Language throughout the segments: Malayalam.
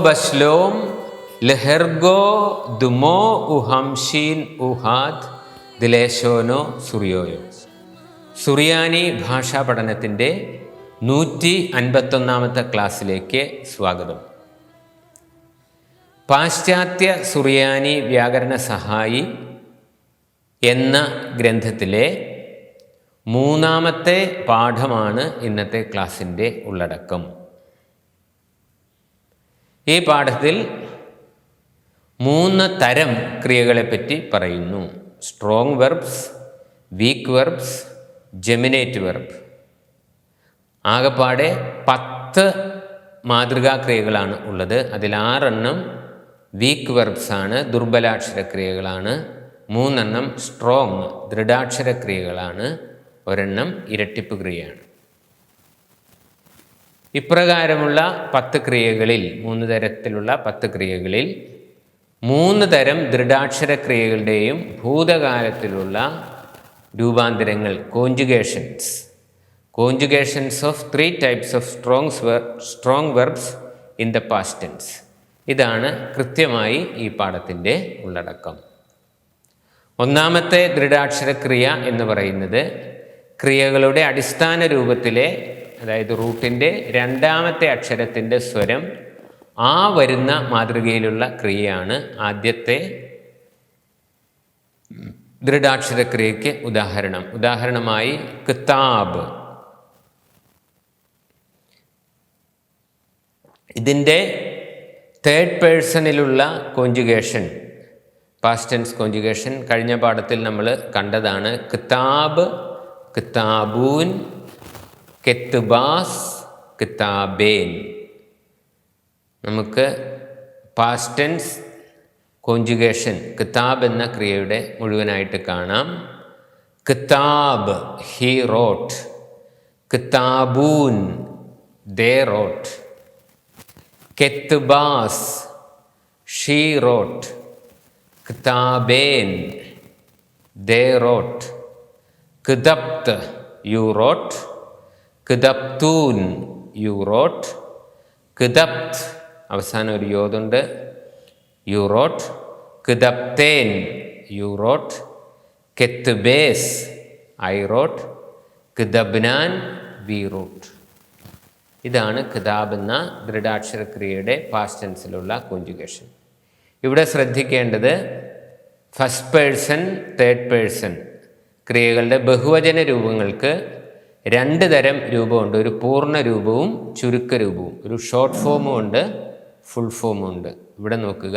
ബശ്ലോം ലഹെർഗോ ദുമോ ഉഹംഷീൻ ഉഹാദ് ദിലേശോനോ സുറിയോയോ. സുറിയാനി ഭാഷാ പഠനത്തിൻ്റെ 151 ക്ലാസ്സിലേക്ക് സ്വാഗതം. പാശ്ചാത്യ സുറിയാനി വ്യാകരണ സഹായി എന്ന ഗ്രന്ഥത്തിലെ 3ാമത്തെ പാഠമാണ് ഇന്നത്തെ ക്ലാസ്സിൻ്റെ ഉള്ളടക്കം. ഈ പാഠത്തിൽ 3 തരം ക്രിയകളെപ്പറ്റി പറയുന്നു. Strong verbs, weak verbs, geminate verb. ആകെപ്പാടെ 10 മാതൃകാ ക്രിയകളാണ് ഉള്ളത്. അതിൽ 6 വീക്ക് വെർബ്സ് ആണ്, ദുർബലാക്ഷര ക്രിയകളാണ്. 3 സ്ട്രോങ് ദൃഢാക്ഷര ക്രിയകളാണ്. 1 ഇരട്ടിപ്പ് ക്രിയയാണ്. ഇപ്രകാരമുള്ള 10 ക്രിയകളിൽ 3 തരത്തിലുള്ള 10 ക്രിയകളിൽ 3 തരം ദൃഢാക്ഷര ക്രിയകളുടെയും ഭൂതകാലത്തിലുള്ള രൂപാന്തരങ്ങൾ, conjugations of 3 types of strong verbs in the past tense. ഇതാണ് കൃത്യമായി ഈ പാഠത്തിൻ്റെ ഉള്ളടക്കം. 1ാമത്തെ ദൃഢാക്ഷര ക്രിയ എന്ന് പറയുന്നത് ക്രിയകളുടെ അടിസ്ഥാന രൂപത്തിലെ, അതായത് റൂട്ടിൻ്റെ 2ാമത്തെ അക്ഷരത്തിൻ്റെ സ്വരം ആ വരുന്ന മാതൃകയിലുള്ള ക്രിയയാണ്. ആദ്യത്തെ ദൃഢാക്ഷര ക്രിയയ്ക്ക് ഉദാഹരണമായി കിതാബ്. ഇതിൻ്റെ 3rd പേഴ്സണിലുള്ള കോഞ്ചുഗേഷൻ, പാസ്റ്റ് ടെൻസ് കോഞ്ചുഗേഷൻ കഴിഞ്ഞ പാഠത്തിൽ നമ്മൾ കണ്ടതാണ്. കിതാബ്, കിതാബൂൻ, കെത്തുബാസ്, കിതാബേൻ. നമുക്ക് പാസ്റ്റ് ടെൻസ് കോഞ്ചുഗേഷൻ കിതാബ് എന്ന ക്രിയയുടെ മുഴുവനായിട്ട് കാണാം. കിതാബ് ഹി റോട്ട്, കിതാബൂൻ ദേ റോട്ട്, കെത്തുബാസ് ഷീ റോട്ട്, കിതാബേൻ ദേ റോട്ട്, കിതബ്ത് യു റോട്ട്, കിതബ്തൂൻ യു റോട്ട്, കിതബ്ത് അവസാനം ഒരു യോതുണ്ട്, യു റോട്ട്, കിതബ്തേൻ യു റോട്ട്, കെത്തുബേസ് ഐ റോട്ട്, കിതബ്നാൻ വി റോട്ട്. ഇതാണ് കിതാബ് എന്ന ദൃഢാക്ഷര ക്രിയയുടെ പാസ്റ്റ് ടെൻസിലുള്ള കോഞ്ചുഗേഷൻ. ഇവിടെ ശ്രദ്ധിക്കേണ്ടത് ഫസ്റ്റ് പേഴ്സൺ, 3rd പേഴ്സൺ ക്രിയകളുടെ ബഹുവചന രൂപങ്ങൾക്ക് 2 തരം രൂപമുണ്ട്. ഒരു പൂർണ്ണ രൂപവും ചുരുക്ക രൂപവും. ഒരു ഷോർട്ട് ഫോമും ഉണ്ട്, ഫുൾ ഫോമും ഉണ്ട്. ഇവിടെ നോക്കുക,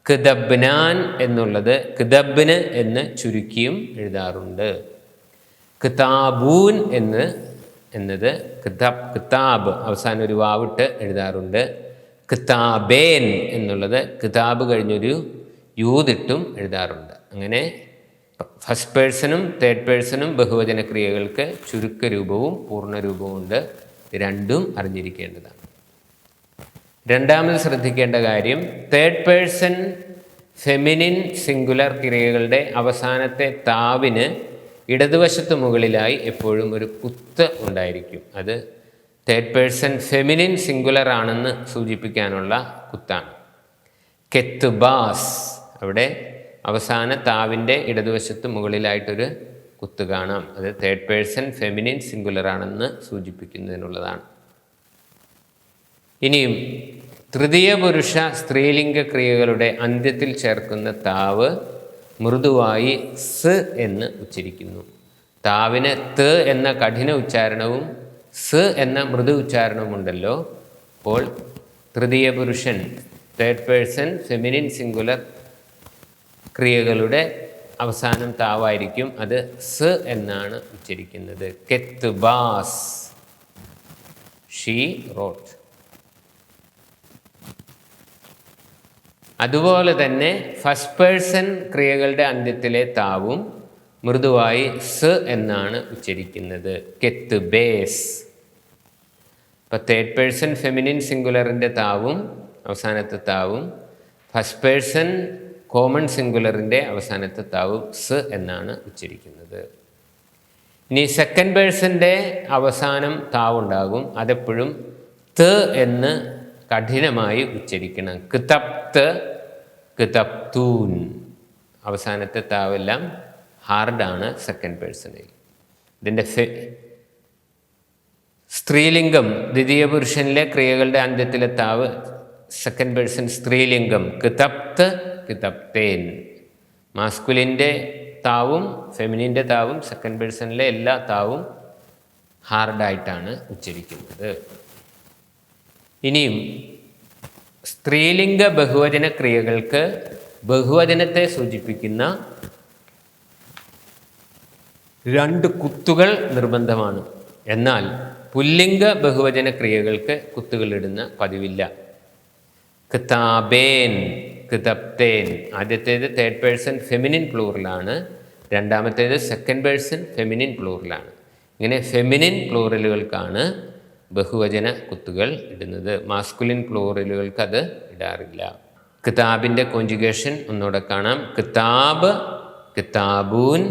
കിതബ്നാൻ എന്നുള്ളത് കിതബ്ന് എന്ന് ചുരുക്കിയും എഴുതാറുണ്ട്. കിതാബൂൻ എന്നത് കിതാബ് അവസാനം ഒരു വാവിട്ട് എഴുതാറുണ്ട്. കിതാബേൻ എന്നുള്ളത് കിതാബ് കഴിഞ്ഞൊരു യൂതിട്ടും എഴുതാറുണ്ട്. അങ്ങനെ ഫസ്റ്റ് പേഴ്സണും 3rd പേഴ്സണും ബഹുവചന ക്രിയകൾക്ക് ചുരുക്ക രൂപവും പൂർണ്ണ രൂപവും ഉണ്ട്. ഇത് രണ്ടും അറിഞ്ഞിരിക്കേണ്ടതാണ്. 2ാമത് ശ്രദ്ധിക്കേണ്ട കാര്യം, 3rd പേഴ്സൺ ഫെമിനിൻ സിംഗുലർ ക്രിയകളുടെ അവസാനത്തെ താവിന് ഇടതുവശത്ത് മുകളിലായി എപ്പോഴും ഒരു കുത്ത് ഉണ്ടായിരിക്കും. അത് 3rd പേഴ്സൺ ഫെമിനിൻ സിംഗുലർ ആണെന്ന് സൂചിപ്പിക്കാനുള്ള കുത്താണ്. കെത്തുബാസ്, അവിടെ അവസാന താവിൻ്റെ ഇടതുവശത്ത് മുകളിലായിട്ടൊരു കുത്ത് കാണാം. അത് 3rd പേഴ്സൺ ഫെമിനിൻ സിംഗുലർ ആണെന്ന് സൂചിപ്പിക്കുന്നതിനുള്ളതാണ്. ഇനിയും തൃതീയ പുരുഷ സ്ത്രീലിംഗ ക്രിയകളുടെ അന്ത്യത്തിൽ ചേർക്കുന്ന താവ് മൃദുവായി സ് എന്ന് ഉച്ചരിക്കുന്നു. താവിന് ത് എന്ന കഠിന ഉച്ചാരണവും സ് എന്ന മൃദു ഉച്ചാരണവുമുണ്ടല്ലോ. അപ്പോൾ തൃതീയ പുരുഷൻ 3rd പേഴ്സൺ ഫെമിനിൻ സിംഗുലർ ക്രിയകളുടെ അവസാനം താവായിരിക്കും. അത് സ് എന്നാണ് ഉച്ചരിക്കുന്നത്. കെത്തുബാസ് ഷീ റോട്ട്. അതുപോലെ തന്നെ ഫസ്റ്റ് പേഴ്സൺ ക്രിയകളുടെ അന്ത്യത്തിലെ താവും മൃദുവായി സ് എന്നാണ് ഉച്ചരിക്കുന്നത്. കെത്തുബേസ്. ഇപ്പം 3rd പേഴ്സൺ ഫെമിനിൻ സിംഗുലറിൻ്റെ താവും അവസാനത്തെ താവും, ഫസ്റ്റ് പേഴ്സൺ കോമൺ സിംഗുലറിൻ്റെ അവസാനത്തെ താവും സ് എന്നാണ് ഉച്ചരിക്കുന്നത്. ഇനി 2nd പേഴ്സൻ്റെ അവസാനം താവുണ്ടാകും. അതെപ്പോഴും ത് എന്ന് കഠിനമായി ഉച്ചരിക്കണം. കിതപ്ത്, കിതപ്തൂൻ. അവസാനത്തെ താവെല്ലാം ഹാർഡാണ് സെക്കൻഡ് പേഴ്സണിൽ. ഇതിൻ്റെ സ്ത്രീലിംഗം, ദ്വിതീയ പുരുഷനിലെ ക്രിയകളുടെ അന്ത്യത്തിലെ താവ് സെക്കൻഡ് പേഴ്സൺ സ്ത്രീലിംഗം കിതപ്ത്, കിതപ്തേൻ. മാസ്കുലിൻ്റെ താവും ഫെമിനിൻ്റെ താവും സെക്കൻഡ് പേഴ്സണിലെ എല്ലാ താവും ഹാർഡായിട്ടാണ് ഉച്ചരിക്കുന്നത്. ഇനിയും സ്ത്രീലിംഗ ബഹുവചന ക്രിയകൾക്ക് ബഹുവചനത്തെ സൂചിപ്പിക്കുന്ന 2 കുത്തുകൾ നിർബന്ധമാണ്. എന്നാൽ പുല്ലിംഗ ബഹുവചന ക്രിയകൾക്ക് കുത്തുകളിടുന്ന പതിവില്ല. കിതാബേൻ, കിതപ്തേൻ. ആദ്യത്തേത് തേർഡ് പേഴ്സൺ ഫെമിനിൻ പ്ലൂറലാണ്, രണ്ടാമത്തേത് സെക്കൻഡ് പേഴ്സൺ ഫെമിനിൻ പ്ലൂറലാണ്. ഇങ്ങനെ ഫെമിനിൻ പ്ലൂറലുകൾക്കാണ് ബഹുവചന കുത്തുകൾ ഇടുന്നത്. മാസ്കുലിൻ പ്ലൂറലുകൾക്ക് അത് ഇടാറില്ല. കിതാബിൻ്റെ കോഞ്ചുഗേഷൻ ഒന്നുകൂടെ കാണാം. കിതാബ്, കിതാബൂൻ,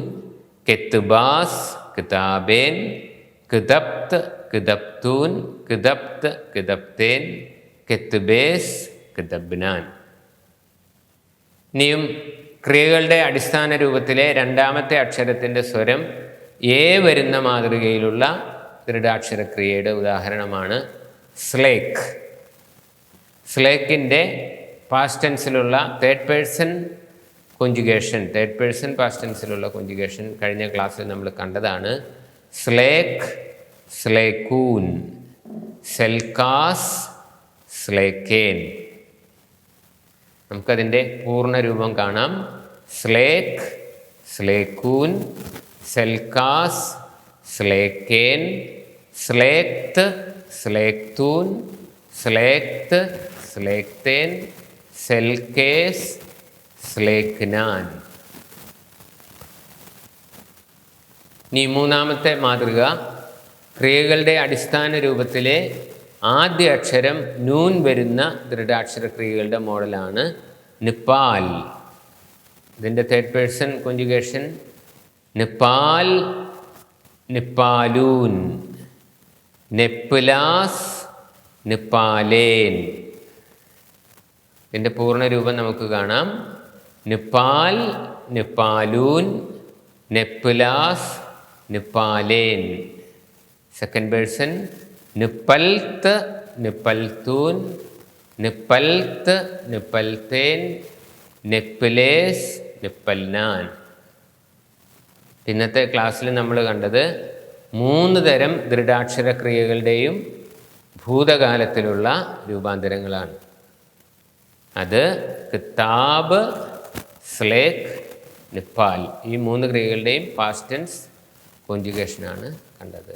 കെത്തുബാസ്, കിതാബേൻ, കിതപ്ത്, കിതപ്തൂൻ, കിതപ്ത്, കിതപ്തേൻ, കെത്തുബേസ്, കിതബ്നാൻ. ഇനിയും ക്രിയകളുടെ അടിസ്ഥാന രൂപത്തിലെ രണ്ടാമത്തെ അക്ഷരത്തിൻ്റെ സ്വരം എ വരുന്ന മാതൃകയിലുള്ള ദൃഢാക്ഷരക്രിയയുടെ ഉദാഹരണമാണ് സ്ലേക്ക്. സ്ലേക്കിൻ്റെ പാസ്റ്റ് ടെൻസിലുള്ള third person conjugation, third person past ടെൻസിലുള്ള കോഞ്ചുഗേഷൻ കഴിഞ്ഞ ക്ലാസ്സിൽ നമ്മൾ കണ്ടതാണ്. സ്ലേക്ക്, സ്ലേക്കൂൻ, സെൽക്കാസ്, സ്ലേക്കേൻ. നമുക്കതിൻ്റെ പൂർണ്ണരൂപം കാണാം. സ്ലേക്ക്, സ്ലേക്കൂൻ, സെൽക്കാസ്, സ്ലേക്കേൻ, സ്ലേക്ത്, സ്ലേക്തൂൻ, സ്ലേക്ത്, സ്ലേക്തേൻ, സെൽക്കേസ്, സ്ലേക്നാൻ. ഇനി മൂന്നാമത്തെ മാതൃക ക്രിയകളുടെ അടിസ്ഥാന രൂപത്തിലെ ആദ്യ അക്ഷരം നൂൻ വരുന്ന ദൃഢാക്ഷര ക്രിയകളുടെ മോഡലാണ് നിപ്പാൽ. ഇതിൻ്റെ തേർഡ് പേഴ്സൺ കോഞ്ചുഗേഷൻ നിപ്പാൽ, നിപ്പാലൂൻ, നെപ്ലാസ്, നിപ്പാലേൻ. ഇതിൻ്റെ പൂർണ്ണരൂപം നമുക്ക് കാണാം. നിപ്പാൽ, നിപ്പാലൂൻ, നെപ്ലാസ്, നിപ്പാലേൻ. സെക്കൻഡ് പേഴ്സൺ നിപ്പൽത്ത്, നിപ്പൽത്തൂൻ, നിപ്പൽത്ത്, നിപ്പൽത്തേൻ, നെപ്ലേസ്, നിപ്പൽനാൻ. ഇന്നത്തെ ക്ലാസ്സിൽ നമ്മൾ കണ്ടത് 3 തരം ദൃഢാക്ഷര ക്രിയകളുടെയും ഭൂതകാലത്തിലുള്ള രൂപാന്തരങ്ങളാണ്. അത് കിതാബ്, സ്ലേക്ക്, നിപ്പാൽ. ഈ 3 ക്രിയകളുടെയും പാസ്റ്റ് ടെൻസ് കോഞ്ചുഗേഷനാണ് കണ്ടത്.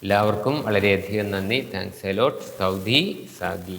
എല്ലാവർക്കും വളരെയധികം നന്ദി. Thanks a lot. Saudi Sagi.